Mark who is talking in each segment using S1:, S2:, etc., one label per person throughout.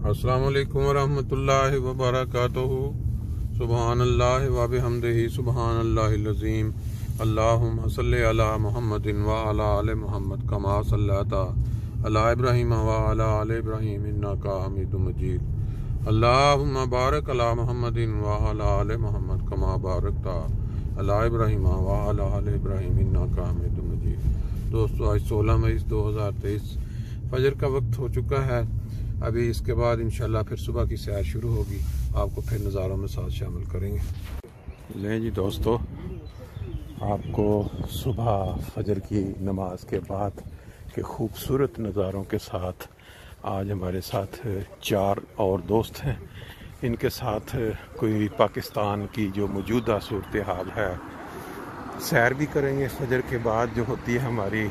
S1: अस्सलामु अलैकुम वरहमतुल्लाहि वबरकातुहू। सुबहान अल्लाह व बिहम्दिही सुबहान अल्लाहिल अज़ीम। अल्लाहुम्मा सल्लि अला मुहम्मदिन व अला आलि मुहम्मद कमा सल्लैता अला इब्राहीम व अला आलि इब्राहीम इन्नका हमीदुम मजीद। अल्लाहुम्मा बारिक अला मुहम्मदिन व अला आलि मुहम्मद कमा बारकता अला इब्राहीम व अला आलि इब्राहीम इन्नका हमीदुम मजीद। दोस्तों, आज 16 मई 2023 फजर का वक्त हो चुका है। अभी इसके बाद इंशाल्लाह फिर सुबह की सैर शुरू होगी। आपको फिर नज़ारों में साथ शामिल करेंगे। लें जी दोस्तों, आपको सुबह फजर की नमाज के बाद के खूबसूरत नज़ारों के साथ आज हमारे साथ 4 और दोस्त हैं। इनके साथ कोई पाकिस्तान की जो मौजूदा सूरत हाल है सैर भी करेंगे फजर के बाद जो होती है हमारी,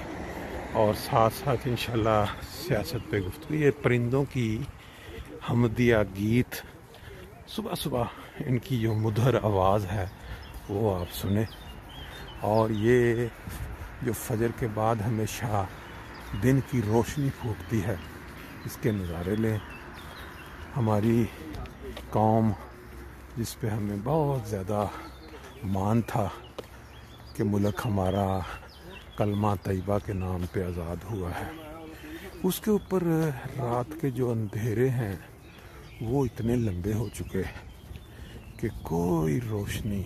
S1: और साथ साथ इंशाल्लाह सियासत पे गुफ्तगू। ये परिंदों की हमदिया गीत, सुबह सुबह इनकी जो मधुर आवाज़ है वो आप सुने। और ये जो फजर के बाद हमेशा दिन की रोशनी फूटती है, इसके नज़ारे लें। हमारी कौम जिस पे हमें बहुत ज़्यादा मान था कि मुल्क हमारा कलमा तैयबा के नाम पे आज़ाद हुआ है, उसके ऊपर रात के जो अंधेरे हैं वो इतने लंबे हो चुके हैं कि कोई रोशनी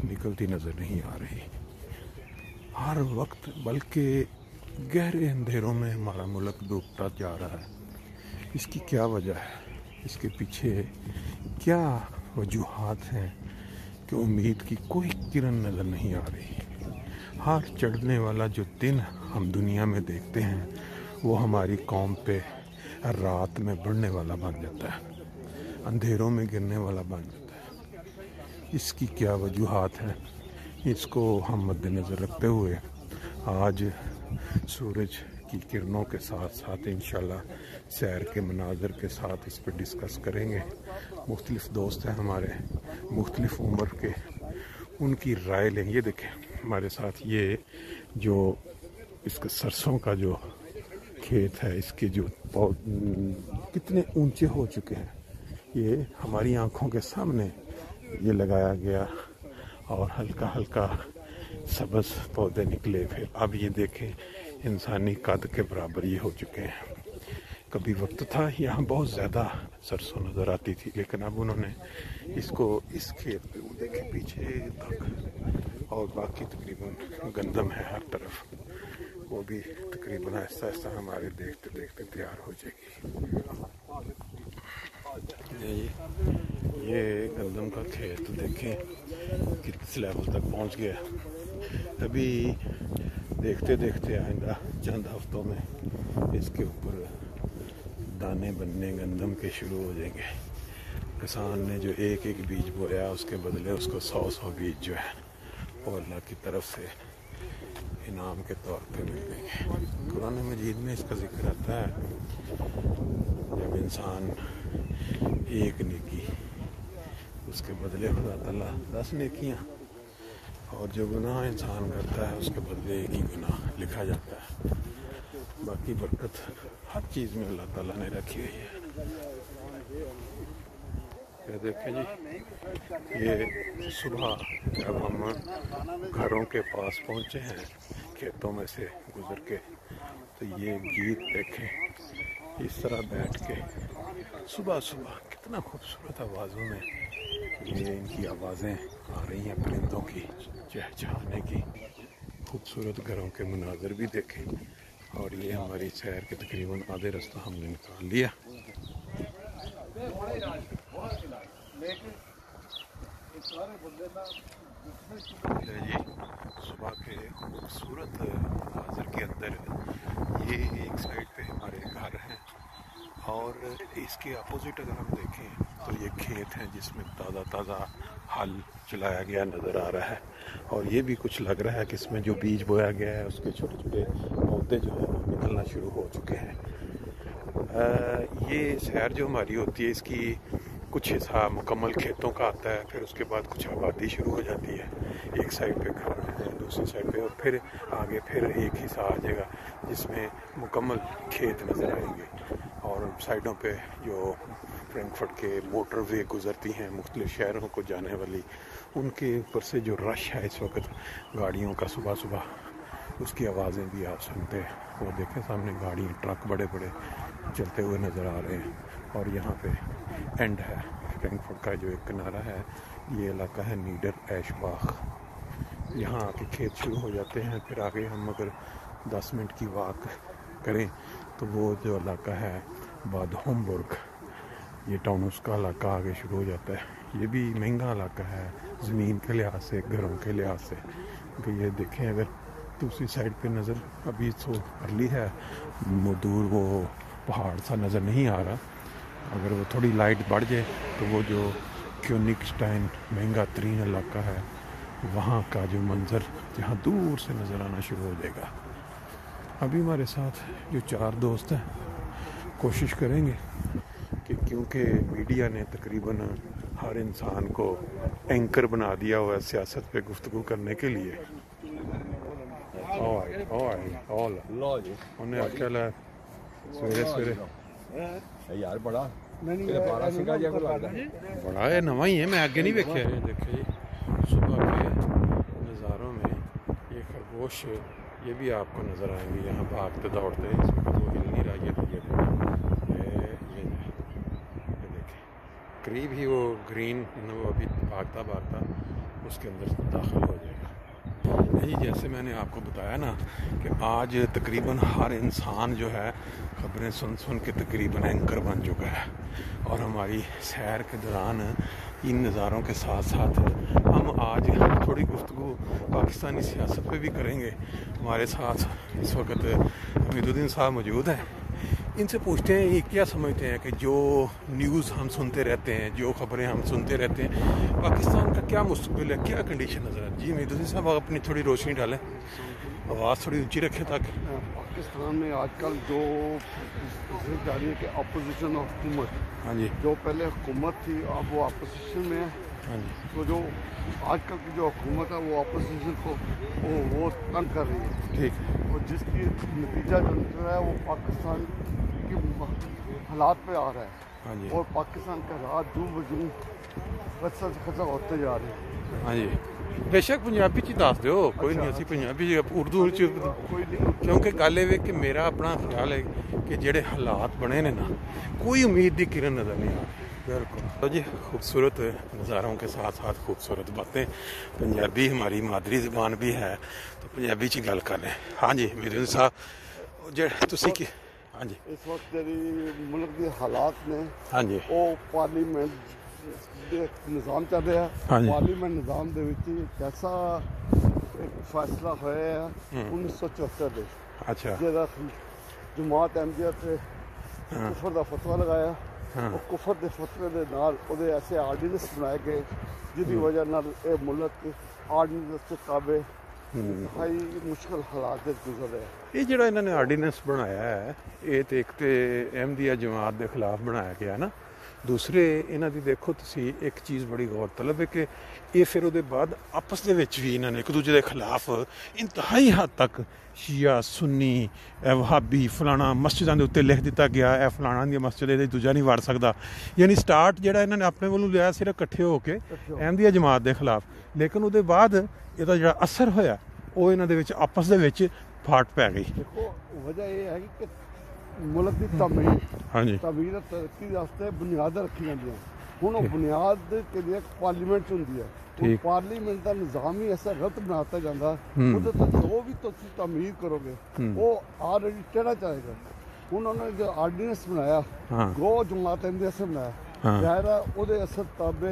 S1: निकलती नज़र नहीं आ रही हर वक्त, बल्कि गहरे अंधेरों में हमारा मुल्क डूबता जा रहा है। इसकी क्या वजह है? इसके पीछे क्या वजूहात हैं कि उम्मीद की कोई किरण नज़र नहीं आ रही। हर चढ़ने वाला जो दिन हम दुनिया में देखते हैं वो हमारी कौम पे रात में बढ़ने वाला बन जाता है, अंधेरों में गिरने वाला बन जाता है। इसकी क्या वजूहात हैं, इसको हम मद्देनज़र रखते हुए आज सूरज की किरणों के साथ साथ इंशाल्लाह सैर के मनाज़र के साथ इस पर डिस्कस करेंगे। मुख्तलिफ दोस्त हैं हमारे, मुख्तलिफ उम्र के, उनकी राय लें। ये देखें हमारे साथ ये जो इसका सरसों का जो खेत है, इसके जो कितने ऊंचे हो चुके हैं, ये हमारी आंखों के सामने ये लगाया गया और हल्का हल्का सब्ज़ पौधे निकले। फिर अब ये देखें इंसानी कद के बराबर ये हो चुके हैं। कभी वक्त था यहाँ बहुत ज़्यादा सरसों नज़र आती थी, लेकिन अब उन्होंने इसको इस खेत पे वो देखें पीछे तक, और बाकी तकरीबन गंदम है हर तरफ, वो भी तकरीबन ऐसा ऐसा हमारे देखते देखते तैयार हो जाएगी। ये गंदम का खेत देखें किस लेवल तक पहुंच गया। अभी देखते देखते आइंदा चंद हफ्तों में इसके ऊपर दाने बनने गंदम के शुरू हो जाएंगे। किसान ने जो एक एक बीज बोया उसके बदले उसको 100 बीज जो है वो अल्लाह की तरफ से इनाम के तौर पे मिल देंगे। कुरान मजीद में इसका जिक्र आता है, जब इंसान एक नेकी उसके बदले खुदा ताला 10 नेकियां, और जो गुनाह इंसान करता है उसके बदले एक ही गुनाह लिखा जाता है। बाकी बरकत हर चीज़ में अल्लाह ताला ने रखी हुई है। ये देखें जी, ये सुबह जब हम घरों के पास पहुँचे हैं खेतों में से गुजर के, तो ये गीत देखें इस तरह बैठ के सुबह सुबह कितना खूबसूरत आवाज़ों में ये इनकी आवाज़ें आ रही हैं, परिंदों की चहचहाने की। खूबसूरत घरों के मनाज़र भी देखें। और ये हमारी सैर के तकरीबन आधे रास्ता हमने निकाल लिया। जी सुबह के खूबसूरत मंजर के अंदर ये एक साइड पे हमारे घर हैं, और इसके अपोजिट अगर हम देखें तो ये खेत है जिसमें ताज़ा ताज़ा हल चलाया गया नज़र आ रहा है। और ये भी कुछ लग रहा है कि इसमें जो बीज बोया गया है उसके छोटे छोटे पौधे जो है वो निकलना शुरू हो चुके हैं। ये सैर जो हमारी होती है इसकी कुछ हिस्सा मुकम्मल खेतों का आता है, फिर उसके बाद कुछ आबादी शुरू हो जाती है। एक साइड पे घर है, दूसरी साइड पे, और फिर आगे फिर एक हिस्सा आ जाएगा जिसमें मुकम्मल खेत नज़र आएंगे। और اور سائڈوں پہ جو فرینکفرٹ کے موٹر وے گزرتی ہیں مختلف شہروں کو جانے والی، ان کے اوپر سے جو رش ہے اس وقت گاڑیوں کا صبح صبح، اس کی آوازیں بھی آپ سنتے ہیں۔ وہ دیکھیں سامنے گاڑیاں، ٹرک بڑے بڑے چلتے ہوئے نظر آ رہے ہیں، اور یہاں پہ اینڈ ہے فرینکفرٹ کا جو ایک کنارہ ہے، یہ علاقہ ہے نیڈر ایش باغ۔ یہاں آ کے کھیت شروع ہو جاتے ہیں، پھر آگے ہم اگر 10 منٹ کی واک کریں تو وہ جو علاقہ ہے باد ہومبرگ، یہ ٹاؤن اس کا علاقہ آگے شروع ہو جاتا ہے۔ یہ بھی مہنگا علاقہ ہے زمین کے لحاظ سے، گھروں کے لحاظ سے، کیونکہ یہ دیکھیں اگر دوسری سائڈ پہ نظر ابھی تو ارلی ہے، دور وہ پہاڑ سا نظر نہیں آ رہا، اگر وہ تھوڑی لائٹ بڑھ جائے تو وہ جو کیونگسٹائن مہنگا ترین علاقہ ہے وہاں کا جو منظر جہاں دور سے نظر آنا شروع ہو جائے گا۔ ابھی ہمارے ساتھ جو 4 دوست ہیں کوشش کریں گے کہ کیونکہ میڈیا نے تقریباً ہر انسان کو اینکر بنا دیا ہوا ہے سیاست پہ گفتگو کرنے کے لیے، انہیں اکیلا ہے سویرے سویرے
S2: یار بڑا
S1: بڑا ہے، نواں ہی ہے، میں آگے نہیں دیکھا۔ دیکھیں جی صبح کے نظاروں میں یہ خرگوش، یہ بھی آپ کو نظر آئیں گے یہاں بھاگتے دوڑتے، اس وقت وہ ہل نہیں رہا، یہ دیکھیں قریب ہی وہ گرین، وہ ابھی بھاگتا بھاگتا اس کے اندر داخل ہو جائے گا۔ جی جیسے میں نے آپ کو بتایا نا کہ آج تقریباً ہر انسان جو ہے خبریں سن سن کے تقریباً اینکر بن چکا ہے، اور ہماری سیر کے دوران ان نظاروں کے ساتھ ساتھ ہم آج تھوڑی گفتگو پاکستانی سیاست پہ بھی کریں گے۔ ہمارے ساتھ اس وقت حمید الدین صاحب موجود ہیں، ان سے پوچھتے ہیں یہ کیا سمجھتے ہیں کہ جو نیوز ہم سنتے رہتے ہیں، جو خبریں ہم سنتے رہتے ہیں، پاکستان کا کیا مستقبل ہے، کیا کنڈیشن نظر ہے؟ جی حمید الدین صاحب آپ اپنی تھوڑی روشنی ڈالیں، آواز تھوڑی اونچی رکھیں تاکہ
S2: پاکستان میں آج کل جو جاری ہے کہ اپوزیشن اور حکومت،
S1: ہاں جی
S2: جو پہلے حکومت تھی اب وہ اپوزیشن میں ہے،
S1: ہاں جی
S2: تو جو آج کل کی جو حکومت ہے وہ اپوزیشن کو وہ تنگ کر رہی ہے،
S1: ٹھیک،
S2: اور جس کی نتیجہ جو نکل رہا ہے وہ پاکستان کی حالات پہ آ رہا ہے،
S1: ہاں جی
S2: اور پاکستان کا حالات دوں بدوں خدشہ سے خدشہ ہوتے جا رہے ہیں۔
S1: ہاں جی بے شک پنجابی چ دس دیو، کوئی نہیں، اسی پنجابی اردو
S2: کوئی نہیں،
S1: کیونکہ گل یہ کہ میرا اپنا خیال ہے کہ جڑے حالات بنے نے نا کوئی امید دی کرن نظر نہیں آ رہی۔ بالکل تو جی خوبصورت نظاروں کے ساتھ ساتھ خوبصورت باتیں، پنجابی ہماری مادری زبان بھی ہے تو پنجابی چ گل کر رہے ہیں۔ ہاں جی میرے صاحب تسی کی، ہاں جی
S2: اس وقت جی ملک کے حالات نے
S1: ہاں جی
S2: وہ پارلیمنٹ نظام چل رہا
S1: ہاں
S2: ہے،
S1: جی
S2: پارلیمنٹ نظام دے وچ ایک ایسا ایک فیصلہ ہوا ہے 1974 دے،
S1: اچھا
S2: جہاں جماعت احمدیہ تے کفر دا فتویٰ لگایا، اور کفر دے فتوے دے نال اودے ایسے آرڈیننس بنائے گئے جس کی وجہ نال اے ملک آرڈیننس کے تابع انتہائی مشکل حالات سے گزر رہا ہے۔
S1: یہ جڑا انہوں نے آرڈیننس بنایا ہے یہ تو ایک تو احمدیہ جماعت کے خلاف بنایا گیا نا، دوسرے انہوں دی دیکھو تسی ایک چیز بڑی غور طلب ہے کہ یہ پھر وہ بعد آپس دے وچ بھی انہوں نے ایک دوسرے کے خلاف انتہائی حد تک شیعہ سنی وہابی فلانا مسجدوں کے اتنے لکھ دیتا گیا اے فلانا دی مسجد ہے دوجا نہیں وڑ سکتا، یعنی سٹارٹ جڑا انہوں نے اپنے والوں لیا صرف کٹھے ہو کے احمدیہ جماعت کے خلاف، لیکن وہ بعد یہ جڑا اثر ہویا وہ انہوں دے وچ آپس دے وچ پھاٹ پی گئی۔
S2: دیکھو وجہ یہ ہے کہ ملک کی تعمیر،
S1: ہاں جی
S2: تعمیر ترقی واسطے بنیادیں رکھی جاتی ہیں، ہوں وہ بنیاد کے لیے پارلیمنٹ ہوتی ہے، پارلیمنٹ کا نظام ہی ایسا غلط بناتا جاتا ہے، جو بھی تسی تعمیر کرو گے وہ آلریڈی ٹیڑھا چاہے گا۔ انہوں نے جو آرڈیننس بنایا وہ جماعت احمدیہ سے بنایا، ظاہر ہے وہ اثر تابع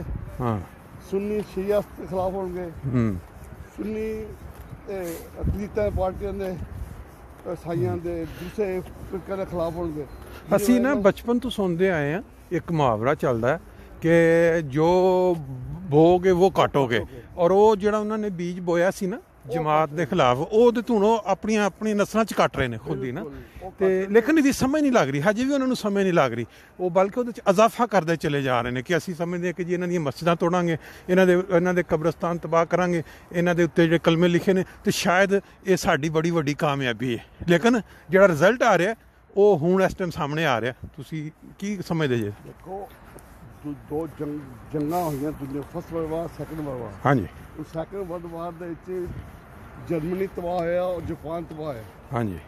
S2: سنی شیعہ کے خلاف ہوں گے، سنی اقلیتیں پارٹیاں دے عیسائیاں دے دوسرے فرقے کے خلاف ہوں گے۔
S1: اسی نا بچپن تو سنتے آئے ہیں ایک محاورہ چلتا ہے کہ جو بو گے وہ کاٹو گے، اور وہ جڑا انہوں نے بیج بویا سی نا جماعت دے خلاف وہ ہوں اپنی نسلوں چ کٹ رہے ہیں خود ہی نا، لیکن یہ سمجھ نہیں لگ رہی، ہجے بھی انہوں نے سمجھ نہیں لگ رہی، وہ بلکہ وہ اضافہ کرتے چلے جا رہے ہیں کہ اسی سمجھتے ہیں کہ جی انہوں نے مسجداں توڑاں گے، انہوں دے قبرستان تباہ کریں گے، انہوں دے اتنے کلمے لکھے نے تو شاید یہ ساری بڑی وڈی کامیابی ہے، لیکن جڑا رزلٹ آ رہا ہے ਉਹ ਹੁਣ ਇਸ ਟਾਈਮ ਸਾਹਮਣੇ ਆ ਰਿਹਾ, ਤੁਸੀਂ ਕੀ ਸਮਝਦੇ ਜੇ?
S2: ਦੇਖੋ ਦੋ ਜੰਗਾਂ ਹੋਈਆਂ ਦੁਨੀਆ, first world war, second world war.
S1: ਹਾਂਜੀ
S2: ਉਹ ਸੈਕੰਡ ਵਰਲਡ ਵਾਰ ਦੇ ਵਿੱਚ ਜਰਮਨੀ ਤਬਾਹ ਹੋਇਆ ਔਰ ਜਾਪਾਨ ਤਬਾਹ ਹੋਇਆ।
S1: ਹਾਂਜੀ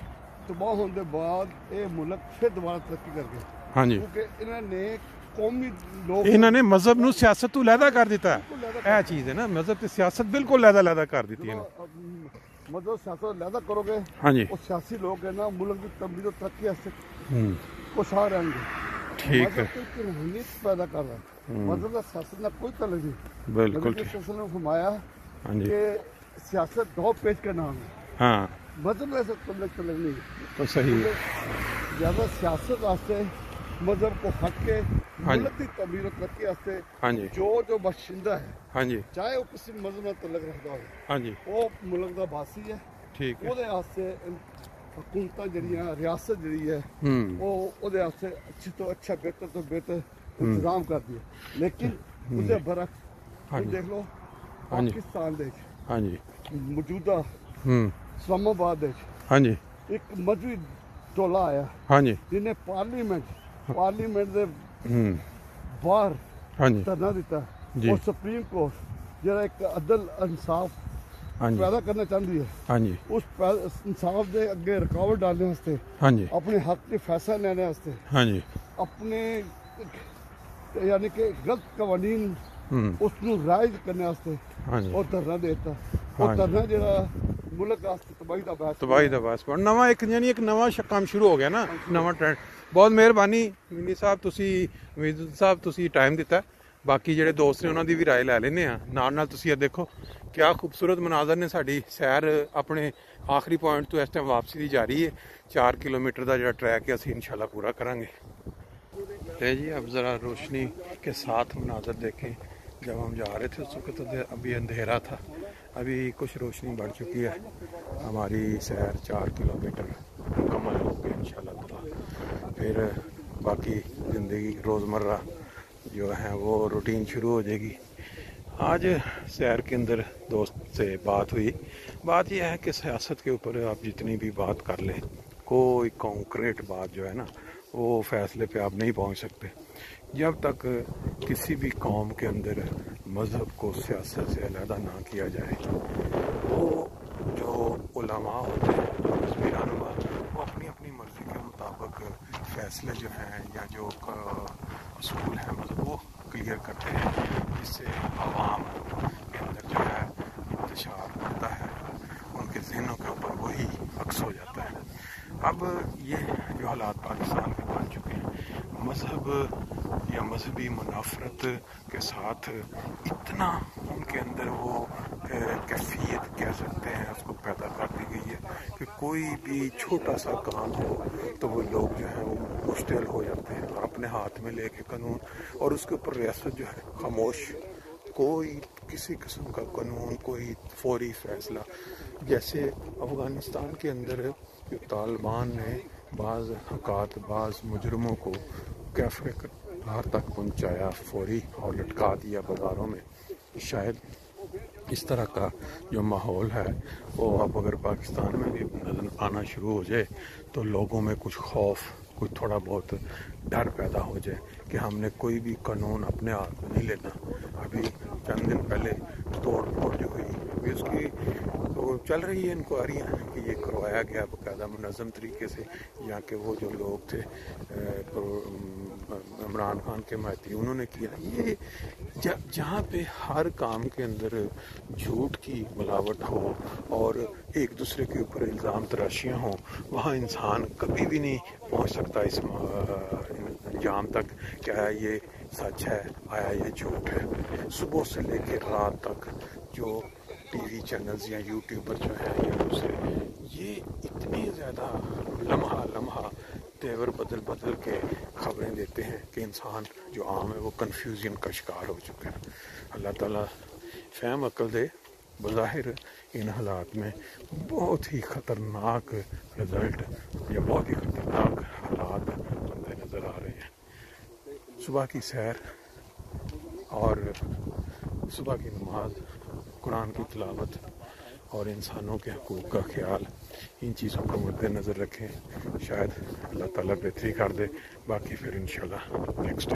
S2: ਤਬਾਹ ਹੋਣ ਦੇ ਬਾਅਦ ਇਹ ਮੁਲਕ ਫਿਰ ਦੁਬਾਰਾ ਤਰੱਕੀ ਕਰ ਗਏ,
S1: ਹਾਂਜੀ।
S2: ਕਿਉਂਕਿ ਇਹਨਾਂ ਨੇ ਕੌਮੀ ਲੋਕ,
S1: ਇਹਨਾਂ ਨੇ ਮਜ਼ਹਬ ਨੂੰ ਸਿਆਸਤ ਤੋਂ ਲਹਿਦਾ ਕਰ ਦਿੱਤਾ। ਇਹ ਚੀਜ਼ ਹੈ ਨਾ, ਮਜ਼ਹਬ ਤੇ ਸਿਆਸਤ ਬਿਲਕੁਲ ਲਹਿਦਾ ਕਰ ਦਿੱਤੀ ਇਹਨੇ।
S2: ਮਤਲਬ ਸਿਆਸਤ ਲੈਦਾ ਕਰੋਗੇ,
S1: ਹਾਂਜੀ
S2: ਉਹ ਸਿਆਸੀ ਲੋਕ ਹੈ ਨਾ ਮੁਲਕ ਦੀ ਤਬਦੀਲ और तरक्की वास्ते
S1: ਹੂੰ
S2: कोसा रहेंगे।
S1: ठीक है,
S2: कोई रूहानियत पैदा कर रहा है, मतलब का सियासत में कोई तलब नहीं।
S1: बिल्कुल
S2: नबी सल्लल्लाहु अलैहि वसल्लम ने फरमाया
S1: हाँ जी
S2: कि सियासत दो पेज का नाम है,
S1: हाँ
S2: मतलब ऐसा तलब नहीं।
S1: तो सही है।
S2: ज्यादा सियासत वास्ते मजहब को हट के
S1: हाँ जी।
S2: मुल्क की तबदील और तरक्की वास्ते
S1: हाँ जी
S2: जो बशिंदा है,
S1: हाँ जी
S2: चाहे वो किसी मजहब में तलक रखता हो,
S1: हाँ जी
S2: वो मुल्क का बासी है।
S1: ठीक है।
S2: ਉਹਦੇ ਵਾਸਤੇ ਹਕੂਮਤਾਂ ਜਿਹੜੀਆਂ, ਰਿਆਸਤ ਜਿਹੜੀ ਹੈ ਉਹ ਉਹਦੇ ਵਾਸਤੇ ਅੱਛੀ ਤੋਂ ਅੱਛਾ, ਬਿਹਤਰ ਤੋਂ ਬਿਹਤਰ ਇੰਤਜ਼ਾਮ ਕਰਦੀ ਹੈ। ਲੇਕਿਨ ਉਹਦੇ ਬਰਕ
S1: ਹਾਂਜੀ।
S2: ਦੇਖ ਲਓ ਪਾਕਿਸਤਾਨ ਦੇ ਵਿੱਚ
S1: ਹਾਂਜੀ
S2: ਮੌਜੂਦਾ ਇਸਲਾਮਾਬਾਦ ਦੇ ਵਿੱਚ
S1: ਹਾਂਜੀ
S2: ਇੱਕ ਮਜ਼ਹਬੀ ਟੋਲਾ ਆਇਆ
S1: ਹਾਂਜੀ
S2: ਜਿਹਨੇ ਪਾਰਲੀਮੈਂਟ ਦੇ
S1: ਹੂੰ
S2: ਬਾਹਰ
S1: ਹਾਂਜੀ
S2: ਧਰਨਾ ਦਿੱਤਾ।
S1: ਜੀ।
S2: ਔਰ ਸੁਪਰੀਮ ਕੋਰਟ ਜਿਹੜਾ ਇੱਕ ਅਦਲ ਇਨਸਾਫ
S1: ਹਾਂਜੀ
S2: ਪੈਦਾ ਕਰਨਾ ਚਾਹੁੰਦੀ ਹੈ,
S1: ਹਾਂਜੀ
S2: ਉਸ इंसाफ ਦੇ ਅੱਗੇ ਰੁਕਾਵਟ डालने वास्ते,
S1: ਹਾਂਜੀ
S2: अपने हक के फैसला लेने वास्ते,
S1: ਹਾਂਜੀ
S2: अपने यानी कि गलत कवानीन उसनू राइज करने वास्ते
S1: ਹਾਂਜੀ
S2: और धरना देता।
S1: हाँ
S2: और धरना ਜਿਹੜਾ ਮੁਲਕ ਵਾਸਤੇ ਤਬਾਹੀ ਦਾ ਬਾਅਦ
S1: ਤਬਾਹੀ ਦਾ ਬਾਸ ਪਰ ਨਵਾਂ ਇੱਕ ਯਾਨੀ ਇੱਕ ਨਵਾਂ ਕੰਮ ਸ਼ੁਰੂ ਹੋ ਗਿਆ ਨਾ, ਨਵਾਂ ਟ੍ਰੈਂਡ। ਬਹੁਤ ਮਿਹਰਬਾਨੀ ਮਿੰਨੀ ਸਾਹਿਬ, ਤੁਸੀਂ ਮੀਜ਼ਨ ਸਾਹਿਬ, ਤੁਸੀਂ ਟਾਈਮ ਦਿੱਤਾ। ਬਾਕੀ ਜਿਹੜੇ ਦੋਸਤ ਨੇ ਉਹਨਾਂ ਦੀ ਵੀ ਰਾਏ ਲੈ ਲੈਂਦੇ ਆ ਨਾਲ ਨਾਲ। ਤੁਸੀਂ ਇਹ ਦੇਖੋ ਕਿਆ ਖੂਬਸੂਰਤ ਮਨਾਜ਼ਰ ਨੇ। ਸਾਡੀ ਸੈਰ ਆਪਣੇ ਆਖਰੀ ਪੁਆਇੰਟ ਤੋਂ ਇਸ ਟਾਈਮ ਵਾਪਸੀ ਦੀ ਜਾਰੀ ਹੈ। 4 किलोमीटर ਦਾ ਜਿਹੜਾ ट्रैक है ਅਸੀਂ इंशाल्लाह पूरा करेंगे। तो जी अब ज़रा रोशनी के साथ मनाजर देखें। जब हम जा रहे थे उस वक्त तो अभी अंधेरा था, अभी कुछ रोशनी बढ़ चुकी है। हमारी सैर 4 किलोमीटर मुकम्मल हो गई इंशाल्लाह ताला। फिर बाकी ज़िंदगी रोज़मर्रा जो है वो रूटीन शुरू हो जाएगी। आज सैर के अंदर दोस्त से बात हुई। बात यह है कि सियासत के ऊपर आप जितनी भी बात कर लें, कोई कॉन्क्रीट बात जो है ना, वो फैसले पे आप नहीं पहुंच सकते जब तक किसी भी कौम के अंदर मज़हब को सियासत से अलहदा ना किया जाए। वो जो उलमा होते हैं, जो मजहबी रहनुमा, वो अपनी अपनी मर्ज़ी के मुताबिक फ़ैसले जो हैं या जो असूल हैं मतलब वो क्लियर करते हैं, जिससे आवाम के अंदर जो है इंतशार होता है, उनके जहनों के ऊपर वही अक्स हो जाता है। अब ये जो हालात पाकिस्तान के बन चुके हैं, मज़हब या मजहबी मुनाफरत के साथ इतना उनके अंदर वो कैफियत कह सकते हैं उसको पैदा कर दी गई है कि कोई भी छोटा सा काम हो तो वो लोग जो हैं वो मुश्तिल हो जाते हैं और अपने हाथ में लेके कानून, और उसके ऊपर रियासत जो है खामोश। कोई किसी किस्म का कानून, कोई फौरी फैसला। जैसे अफ़गानिस्तान के अंदर जो तालिबान ने बाज़ हकात बाज़ मुजरमों को कैफे बाहर तक पहुंचाया फौरी और लटका दिया बाज़ारों में, शायद इस तरह का जो माहौल है वो अब अगर पाकिस्तान में भी नज़र आना शुरू हो जाए तो लोगों में कुछ खौफ, कुछ थोड़ा बहुत डर पैदा हो जाए कि हमने कोई भी कानून अपने हाथ में नहीं लेना। अभी चंद दिन पहले तोड़ फोड़ जो हुई, अभी उसकी तो चल रही है इंक्वायरियाँ कि ये करवाया गया बाकायदा मुनज़्ज़म तरीके से, यहाँ के वो जो लोग थे इमरान खान के महती, उन्होंने किया ये। जहाँ पे हर काम के अंदर झूठ की मिलावट हो और एक दूसरे के ऊपर इल्ज़ाम तराशियाँ हों, वहाँ इंसान कभी भी नहीं पहुँच सकता इस अंजाम तक क्या ये सच है, आया ये झूठ है। सुबह से लेकर रात तक जो टीवी चैनल्स या यूट्यूबर जो है या दूसरे, ये इतनी ज़्यादा लम्हा लम्हा तेवर बदल बदल के खबरें देते हैं कि इंसान जो आम है वो कन्फ्यूजन का शिकार हो चुका है। अल्लाह ताला फ़हम अक्ल दे। बज़ाहिर इन हालात में बहुत ही ख़तरनाक रिज़ल्ट या बहुत ही ख़तरनाक हालात बनते नज़र आ रहे हैं। सुबह की सैर और सुबह की नमाज, कुरान की तिलावत और इंसानों के हकूक़ का ख्याल, ان چیزوں کو مد نظر رکھیں، شاید اللہ تعالیٰ بہتری کر دے. باقی پھر انشاءاللہ نیکسٹ